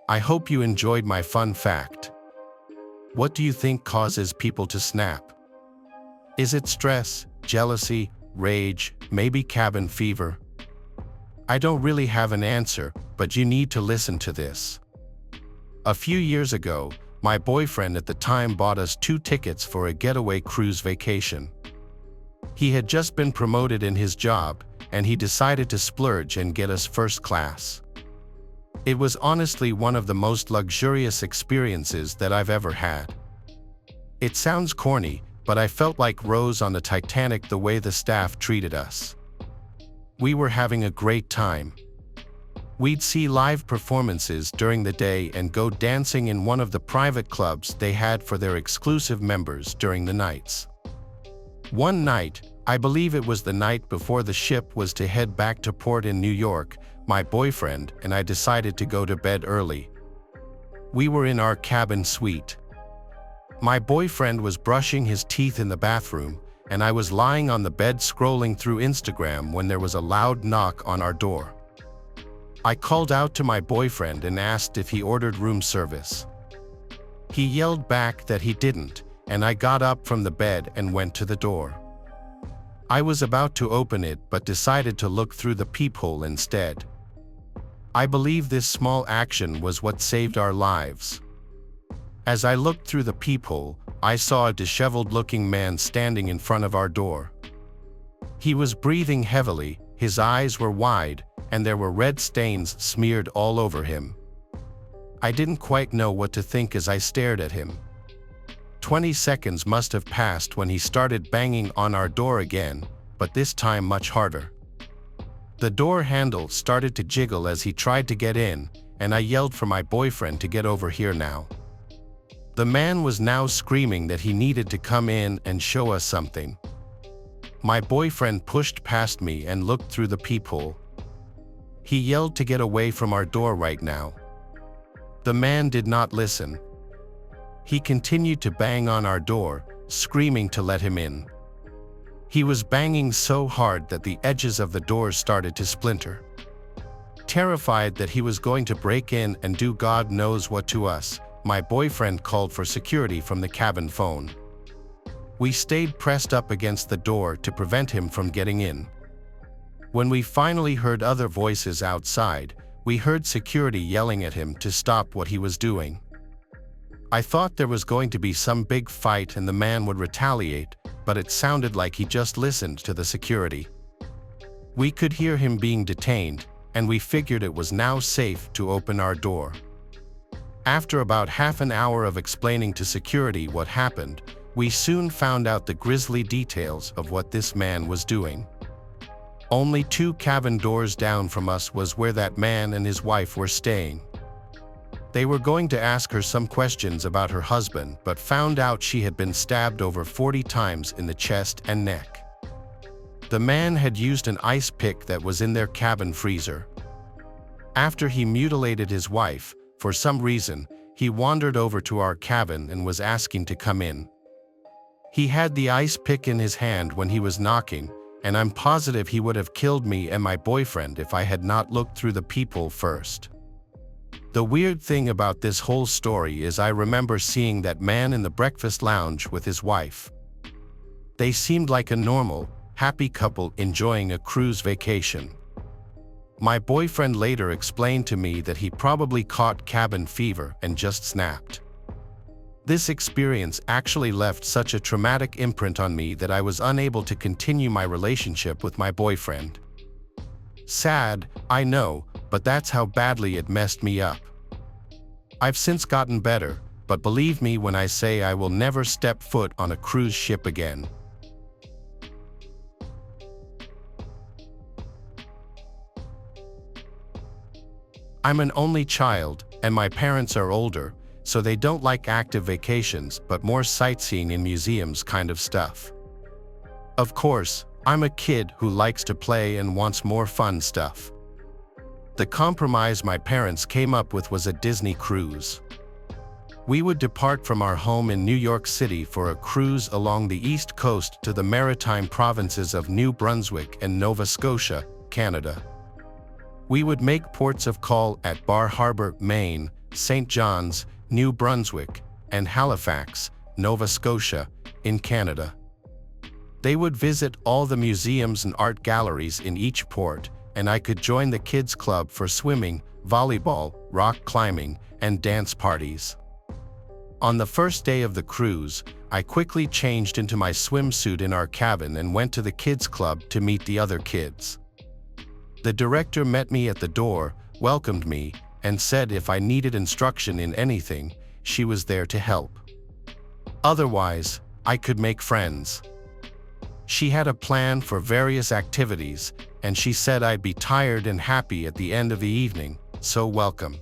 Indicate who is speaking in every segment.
Speaker 1: I hope you enjoyed my fun fact. What do you think causes people to snap? Is it stress, jealousy, rage, maybe cabin fever? I don't really have an answer, but you need to listen to this. A few years ago, my boyfriend at the time bought us 2 tickets for a getaway cruise vacation. He had just been promoted in his job, and he decided to splurge and get us first class. It was honestly one of the most luxurious experiences that I've ever had. It sounds corny, but I felt like Rose on the Titanic the way the staff treated us. We were having a great time. We'd see live performances during the day and go dancing in one of the private clubs they had for their exclusive members during the nights. One night, I believe it was the night before the ship was to head back to port in New York, my boyfriend and I decided to go to bed early. We were in our cabin suite. My boyfriend was brushing his teeth in the bathroom, and I was lying on the bed scrolling through Instagram when there was a loud knock on our door. I called out to my boyfriend and asked if he ordered room service. He yelled back that he didn't, and I got up from the bed and went to the door. I was about to open it but decided to look through the peephole instead. I believe this small action was what saved our lives. As I looked through the peephole, I saw a disheveled-looking man standing in front of our door. He was breathing heavily, his eyes were wide, and there were red stains smeared all over him. I didn't quite know what to think as I stared at him. 20 seconds must have passed when he started banging on our door again, but this time much harder. The door handle started to jiggle as he tried to get in, and I yelled for my boyfriend to get over here now. The man was now screaming that he needed to come in and show us something. My boyfriend pushed past me and looked through the peephole. He yelled to get away from our door right now. The man did not listen. He continued to bang on our door, screaming to let him in. He was banging so hard that the edges of the doors started to splinter. Terrified that he was going to break in and do God knows what to us, my boyfriend called for security from the cabin phone. We stayed pressed up against the door to prevent him from getting in. When we finally heard other voices outside, we heard security yelling at him to stop what he was doing. I thought there was going to be some big fight and the man would retaliate, but it sounded like he just listened to the security. We could hear him being detained, and we figured it was now safe to open our door. After about half an hour of explaining to security what happened, we soon found out the grisly details of what this man was doing. Only 2 cabin doors down from us was where that man and his wife were staying. They were going to ask her some questions about her husband, but found out she had been stabbed over 40 times in the chest and neck. The man had used an ice pick that was in their cabin freezer. After he mutilated his wife, for some reason, he wandered over to our cabin and was asking to come in. He had the ice pick in his hand when he was knocking, and I'm positive he would have killed me and my boyfriend if I had not looked through the peephole first. The weird thing about this whole story is I remember seeing that man in the breakfast lounge with his wife. They seemed like a normal, happy couple enjoying a cruise vacation. My boyfriend later explained to me that he probably caught cabin fever and just snapped. This experience actually left such a traumatic imprint on me that I was unable to continue my relationship with my boyfriend. Sad, I know, but that's how badly it messed me up. I've since gotten better, but believe me when I say I will never step foot on a cruise ship again. I'm an only child, and my parents are older, so they don't like active vacations but more sightseeing in museums kind of stuff. Of course, I'm a kid who likes to play and wants more fun stuff. The compromise my parents came up with was a Disney cruise. We would depart from our home in New York City for a cruise along the East Coast to the maritime provinces of New Brunswick and Nova Scotia, Canada. We would make ports of call at Bar Harbor, Maine, St. John's, New Brunswick, and Halifax, Nova Scotia, in Canada. They would visit all the museums and art galleries in each port, and I could join the kids' club for swimming, volleyball, rock climbing, and dance parties. On the first day of the cruise, I quickly changed into my swimsuit in our cabin and went to the kids' club to meet the other kids. The director met me at the door, welcomed me, and said if I needed instruction in anything, she was there to help. Otherwise, I could make friends. She had a plan for various activities, and she said I'd be tired and happy at the end of the evening, so welcome.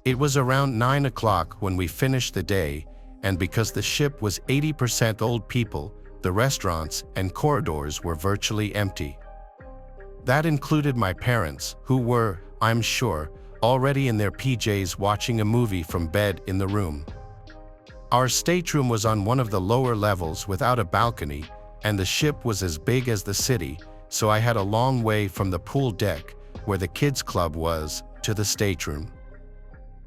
Speaker 1: It was around 9 o'clock when we finished the day, and because the ship was 80% old people, the restaurants and corridors were virtually empty. That included my parents, who were, I'm sure, already in their PJs watching a movie from bed in the room. Our stateroom was on one of the lower levels without a balcony, and the ship was as big as the city, so I had a long way from the pool deck, where the kids' club was, to the stateroom.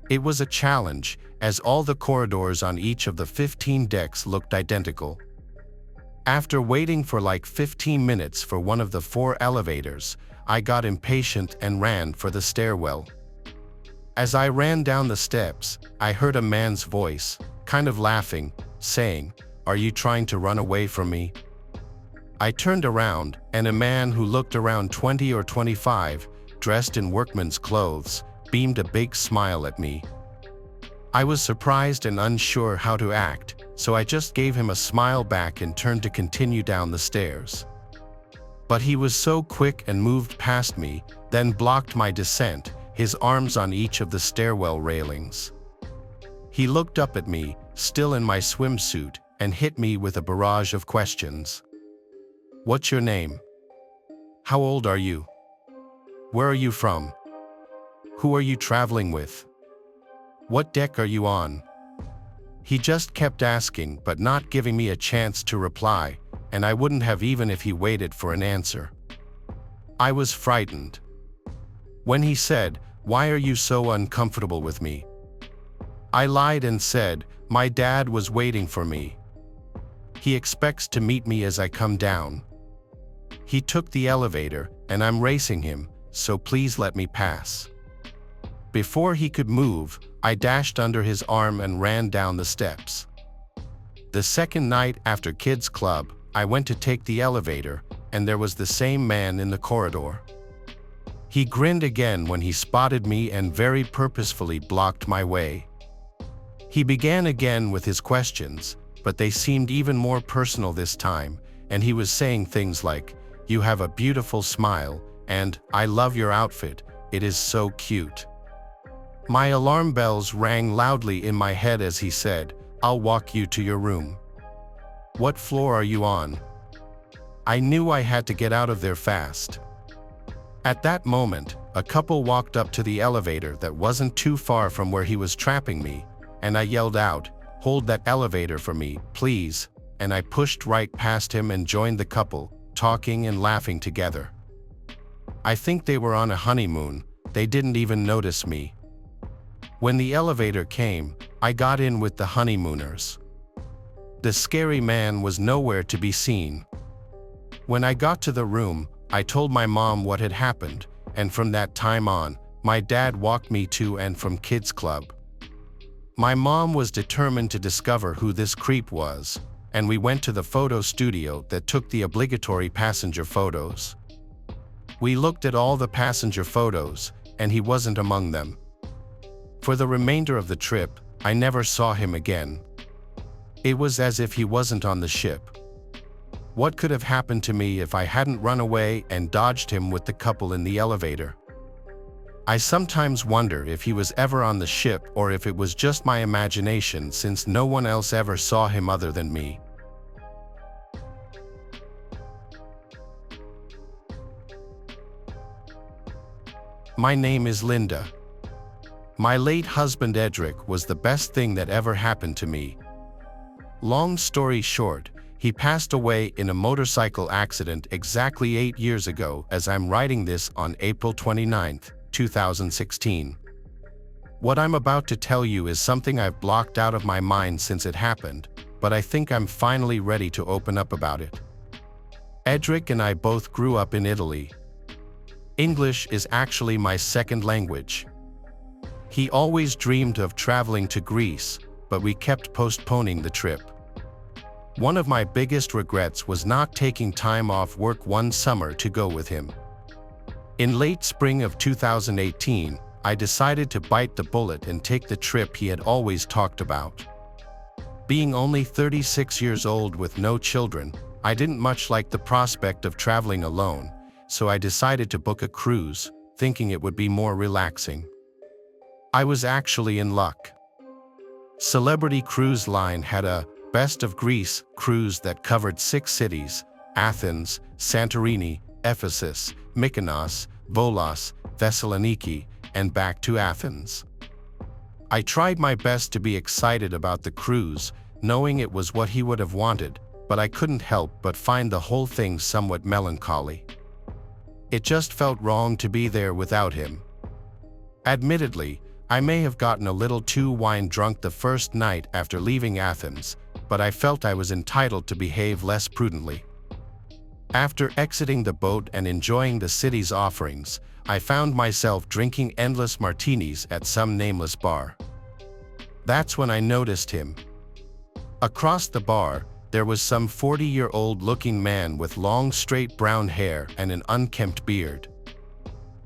Speaker 1: It was a challenge, as all the corridors on each of the 15 decks looked identical. After waiting for like 15 minutes for one of the 4 elevators, I got impatient and ran for the stairwell. As I ran down the steps, I heard a man's voice, kind of laughing, saying, "Are you trying to run away from me?" I turned around, and a man who looked around 20 or 25, dressed in workman's clothes, beamed a big smile at me. I was surprised and unsure how to act, so I just gave him a smile back and turned to continue down the stairs. But he was so quick and moved past me, then blocked my descent, his arms on each of the stairwell railings. He looked up at me, still in my swimsuit, and hit me with a barrage of questions. "What's your name? How old are you? Where are you from? Who are you traveling with? What deck are you on?" He just kept asking but not giving me a chance to reply, and I wouldn't have even if he waited for an answer. I was frightened. When he said, "Why are you so uncomfortable with me?" I lied and said, "My dad was waiting for me. He expects to meet me as I come down. He took the elevator, and I'm racing him, so please let me pass." Before he could move, I dashed under his arm and ran down the steps. The second night after Kids Club, I went to take the elevator, and there was the same man in the corridor. He grinned again when he spotted me and very purposefully blocked my way. He began again with his questions, but they seemed even more personal this time, and he was saying things like, "You have a beautiful smile," and "I love your outfit, it is so cute." My alarm bells rang loudly in my head as he said, "I'll walk you to your room." "What floor are you on?" I knew I had to get out of there fast. At that moment, a couple walked up to the elevator that wasn't too far from where he was trapping me, and I yelled out, "Hold that elevator for me, please," and I pushed right past him and joined the couple, talking and laughing together. I think they were on a honeymoon, they didn't even notice me. When the elevator came, I got in with the honeymooners. The scary man was nowhere to be seen. When I got to the room, I told my mom what had happened, and from that time on, my dad walked me to and from Kids Club. My mom was determined to discover who this creep was, and we went to the photo studio that took the obligatory passenger photos. We looked at all the passenger photos, and he wasn't among them. For the remainder of the trip, I never saw him again. It was as if he wasn't on the ship. What could have happened to me if I hadn't run away and dodged him with the couple in the elevator? I sometimes wonder if he was ever on the ship or if it was just my imagination since no one else ever saw him other than me. My name is Linda. My late husband Edric was the best thing that ever happened to me. Long story short, he passed away in a motorcycle accident exactly 8 years ago as I'm writing this on April 29, 2016. What I'm about to tell you is something I've blocked out of my mind since it happened, but I think I'm finally ready to open up about it. Edric and I both grew up in Italy. English is actually my second language. He always dreamed of traveling to Greece, but we kept postponing the trip. One of my biggest regrets was not taking time off work one summer to go with him. In late spring of 2018, I decided to bite the bullet and take the trip he had always talked about. Being only 36 years old with no children, I didn't much like the prospect of traveling alone, so I decided to book a cruise, thinking it would be more relaxing. I was actually in luck. Celebrity Cruise Line had a Best of Greece cruise that covered 6 cities: Athens, Santorini, Ephesus, Mykonos, Volos, Thessaloniki, and back to Athens. I tried my best to be excited about the cruise, knowing it was what he would have wanted, but I couldn't help but find the whole thing somewhat melancholy. It just felt wrong to be there without him. Admittedly, I may have gotten a little too wine drunk the first night after leaving Athens, but I felt I was entitled to behave less prudently. After exiting the boat and enjoying the city's offerings, I found myself drinking endless martinis at some nameless bar. That's when I noticed him. Across the bar, there was some 40-year-old looking man with long straight brown hair and an unkempt beard.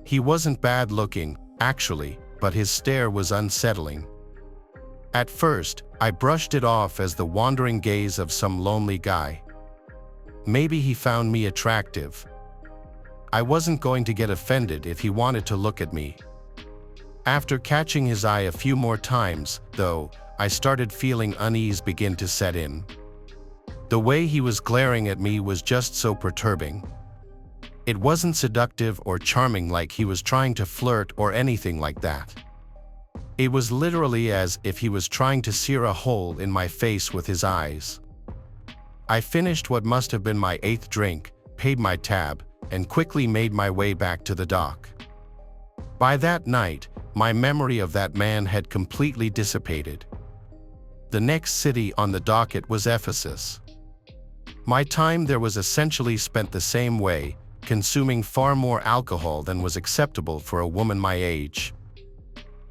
Speaker 1: He wasn't bad looking, actually, but his stare was unsettling. At first, I brushed it off as the wandering gaze of some lonely guy. Maybe he found me attractive. I wasn't going to get offended if he wanted to look at me. After catching his eye a few more times, though, I started feeling unease begin to set in. The way he was glaring at me was just so perturbing. It wasn't seductive or charming like he was trying to flirt or anything like that. It was literally as if he was trying to sear a hole in my face with his eyes. I finished what must have been my 8th drink, paid my tab, and quickly made my way back to the dock. By that night, my memory of that man had completely dissipated. The next city on the docket was Ephesus. My time there was essentially spent the same way, consuming far more alcohol than was acceptable for a woman my age.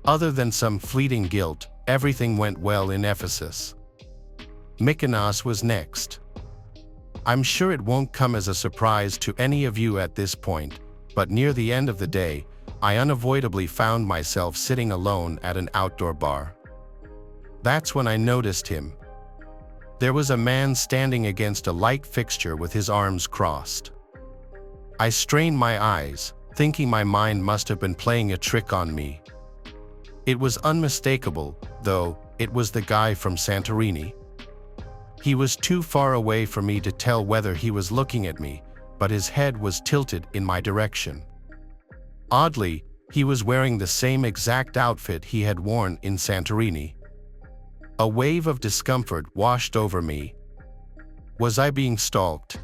Speaker 1: Other than some fleeting guilt, everything went well in Ephesus. Mykonos was next. I'm sure it won't come as a surprise to any of you at this point, but near the end of the day, I unavoidably found myself sitting alone at an outdoor bar. That's when I noticed him. There was a man standing against a light fixture with his arms crossed. I strained my eyes, thinking my mind must have been playing a trick on me. It was unmistakable, though, it was the guy from Santorini. He was too far away for me to tell whether he was looking at me, but his head was tilted in my direction. Oddly, he was wearing the same exact outfit he had worn in Santorini. A wave of discomfort washed over me. Was I being stalked?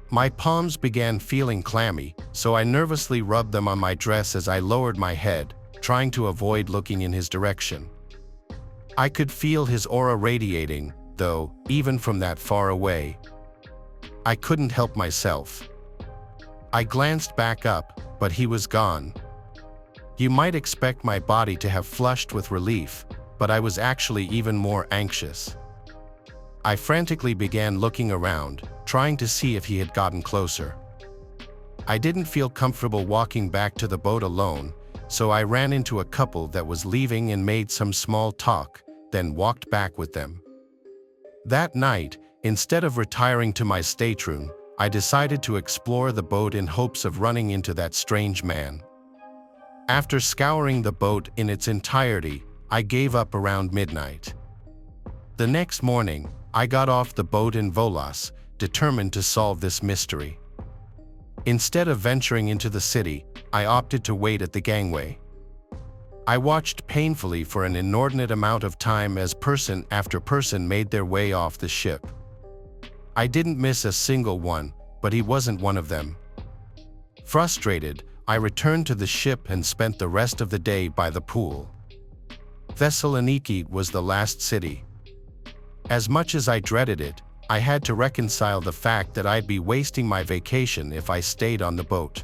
Speaker 1: My palms began feeling clammy, so I nervously rubbed them on my dress as I lowered my head, trying to avoid looking in his direction. I could feel his aura radiating, though, even from that far away. I couldn't help myself. I glanced back up, but he was gone. You might expect my body to have flushed with relief, but I was actually even more anxious. I frantically began looking around, trying to see if he had gotten closer. I didn't feel comfortable walking back to the boat alone, so I ran into a couple that was leaving and made some small talk, then walked back with them. That night, instead of retiring to my stateroom, I decided to explore the boat in hopes of running into that strange man. After scouring the boat in its entirety, I gave up around midnight. The next morning, I got off the boat in Volos, determined to solve this mystery. Instead of venturing into the city, I opted to wait at the gangway. I watched painfully for an inordinate amount of time as person after person made their way off the ship. I didn't miss a single one, but he wasn't one of them. Frustrated, I returned to the ship and spent the rest of the day by the pool. Thessaloniki was the last city. As much as I dreaded it, I had to reconcile the fact that I'd be wasting my vacation if I stayed on the boat.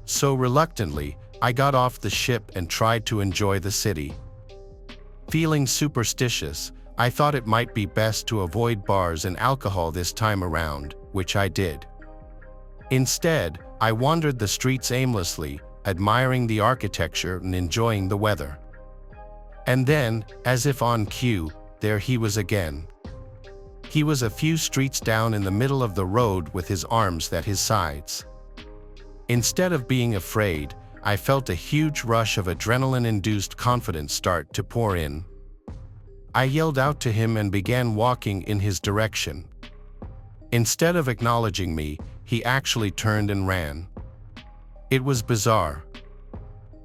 Speaker 1: So reluctantly, I got off the ship and tried to enjoy the city. Feeling superstitious, I thought it might be best to avoid bars and alcohol this time around, which I did. Instead, I wandered the streets aimlessly, admiring the architecture and enjoying the weather. And then, as if on cue, there he was again. He was a few streets down in the middle of the road with his arms at his sides. Instead of being afraid, I felt a huge rush of adrenaline-induced confidence start to pour in. I yelled out to him and began walking in his direction. Instead of acknowledging me, he actually turned and ran. It was bizarre.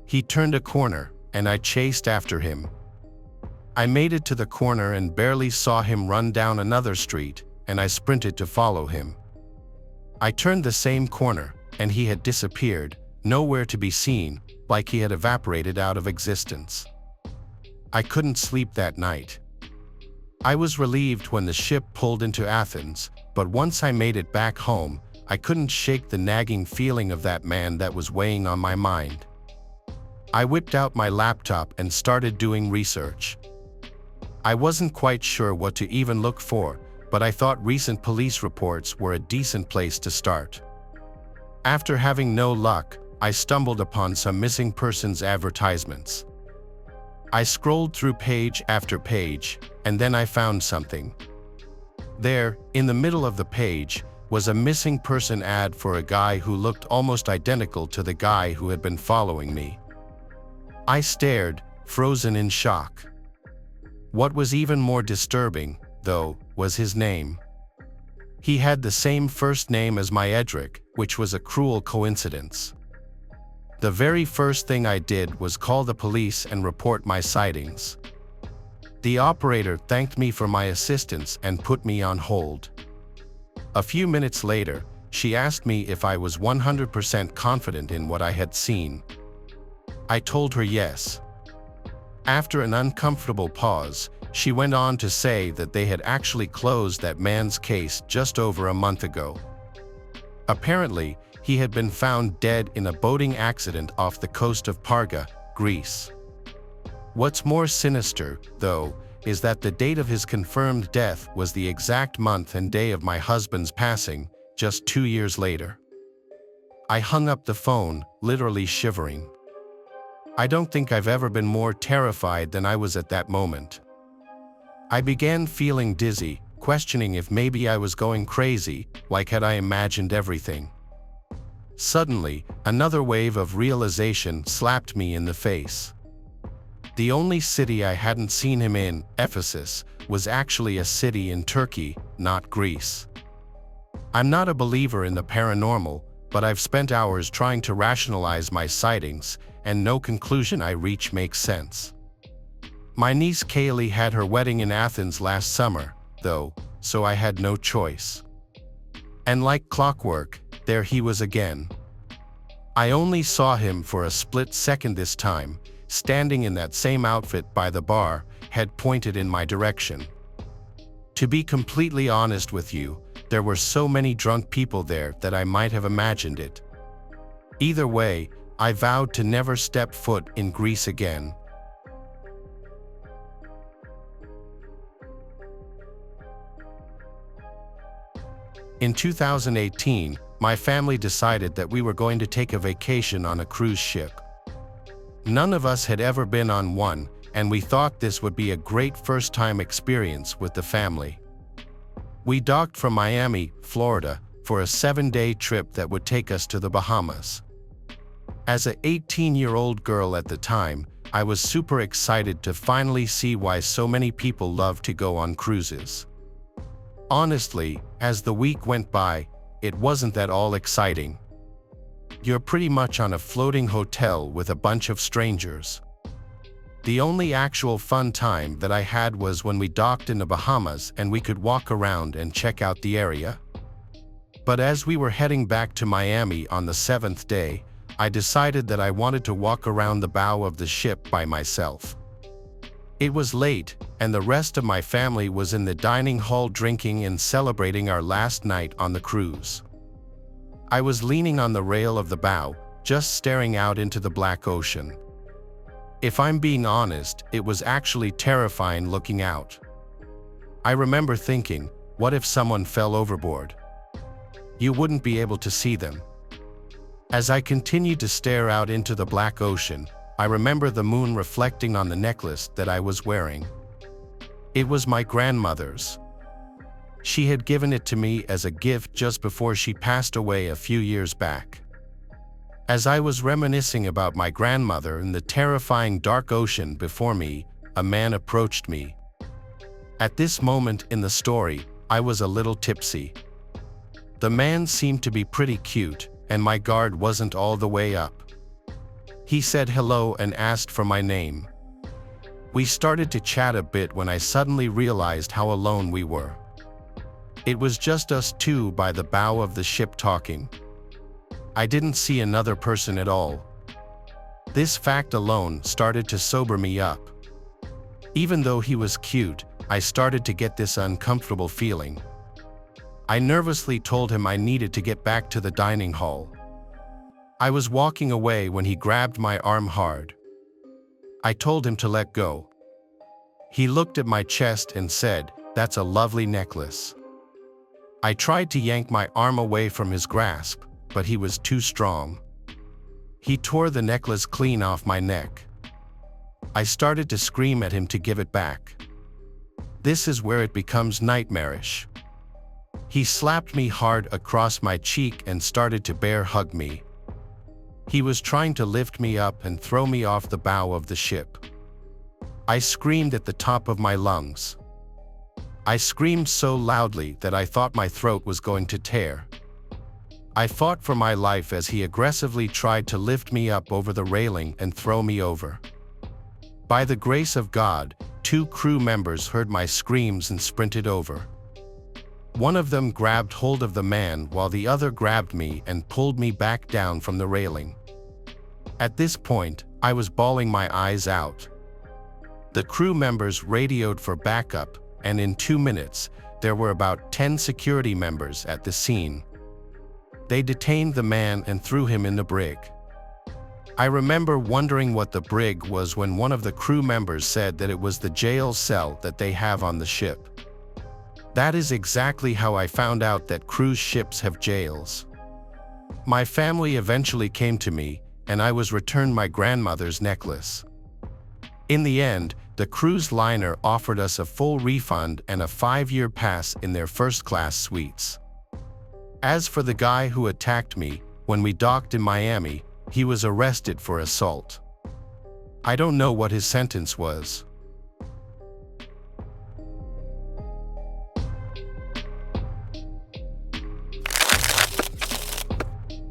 Speaker 1: He turned a corner, and I chased after him. I made it to the corner and barely saw him run down another street, and I sprinted to follow him. I turned the same corner, and he had disappeared, nowhere to be seen, like he had evaporated out of existence. I couldn't sleep that night. I was relieved when the ship pulled into Athens, but once I made it back home, I couldn't shake the nagging feeling of that man that was weighing on my mind. I whipped out my laptop and started doing research. I wasn't quite sure what to even look for, but I thought recent police reports were a decent place to start. After having no luck, I stumbled upon some missing persons advertisements. I scrolled through page after page, and then I found something. There, in the middle of the page, was a missing person ad for a guy who looked almost identical to the guy who had been following me. I stared, frozen in shock. What was even more disturbing, though, was his name. He had the same first name as my Edric, which was a cruel coincidence. The very first thing I did was call the police and report my sightings. The operator thanked me for my assistance and put me on hold. A few minutes later, she asked me if I was 100% confident in what I had seen. I told her yes. After an uncomfortable pause, she went on to say that they had actually closed that man's case just over a month ago. Apparently, he had been found dead in a boating accident off the coast of Parga, Greece. What's more sinister, though, is that the date of his confirmed death was the exact month and day of my husband's passing, just 2 years later. I hung up the phone, literally shivering. I don't think I've ever been more terrified than I was at that moment. I began feeling dizzy, questioning if maybe I was going crazy, like had I imagined everything. Suddenly, another wave of realization slapped me in the face. The only city I hadn't seen him in, Ephesus, was actually a city in Turkey, not Greece. I'm not a believer in the paranormal, but I've spent hours trying to rationalize my sightings, and no conclusion I reach makes sense. My niece Kaylee had her wedding in Athens last summer, though, so I had no choice. And like clockwork, there he was again. I only saw him for a split second this time, standing in that same outfit by the bar, head pointed in my direction. To be completely honest with you, there were so many drunk people there that I might have imagined it. Either way, I vowed to never step foot in Greece again. In 2018, my family decided that we were going to take a vacation on a cruise ship. None of us had ever been on one, and we thought this would be a great first-time experience with the family. We docked from Miami, Florida, for a 7-day trip that would take us to the Bahamas. As an 18-year-old girl at the time, I was super excited to finally see why so many people love to go on cruises. Honestly, as the week went by, it wasn't that all exciting. You're pretty much on a floating hotel with a bunch of strangers. The only actual fun time that I had was when we docked in the Bahamas and we could walk around and check out the area. But as we were heading back to Miami on the 7th day, I decided that I wanted to walk around the bow of the ship by myself. It was late, and the rest of my family was in the dining hall drinking and celebrating our last night on the cruise. I was leaning on the rail of the bow, just staring out into the black ocean. If I'm being honest, it was actually terrifying looking out. I remember thinking, what if someone fell overboard? You wouldn't be able to see them. As I continued to stare out into the black ocean, I remember the moon reflecting on the necklace that I was wearing. It was my grandmother's. She had given it to me as a gift just before she passed away a few years back. As I was reminiscing about my grandmother and the terrifying dark ocean before me, a man approached me. At this moment in the story, I was a little tipsy. The man seemed to be pretty cute, and my guard wasn't all the way up. He said hello and asked for my name. We started to chat a bit when I suddenly realized how alone we were. It was just us two by the bow of the ship talking. I didn't see another person at all. This fact alone started to sober me up. Even though he was cute, I started to get this uncomfortable feeling. I nervously told him I needed to get back to the dining hall. I was walking away when he grabbed my arm hard. I told him to let go. He looked at my chest and said, "That's a lovely necklace." I tried to yank my arm away from his grasp, but he was too strong. He tore the necklace clean off my neck. I started to scream at him to give it back. This is where it becomes nightmarish. He slapped me hard across my cheek and started to bear hug me. He was trying to lift me up and throw me off the bow of the ship. I screamed at the top of my lungs. I screamed so loudly that I thought my throat was going to tear. I fought for my life as he aggressively tried to lift me up over the railing and throw me over. By the grace of God, 2 crew members heard my screams and sprinted over. One of them grabbed hold of the man while the other grabbed me and pulled me back down from the railing. At this point, I was bawling my eyes out. The crew members radioed for backup, and in 2 minutes, there were about 10 security members at the scene. They detained the man and threw him in the brig. I remember wondering what the brig was when one of the crew members said that it was the jail cell that they have on the ship. That is exactly how I found out that cruise ships have jails. My family eventually came to me, and I was returned my grandmother's necklace. In the end, the cruise liner offered us a full refund and a 5-year pass in their first-class suites. As for the guy who attacked me, when we docked in Miami, he was arrested for assault. I don't know what his sentence was.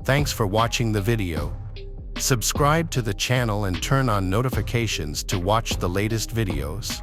Speaker 1: Thanks for watching the video. Subscribe to the channel and turn on notifications to watch the latest videos.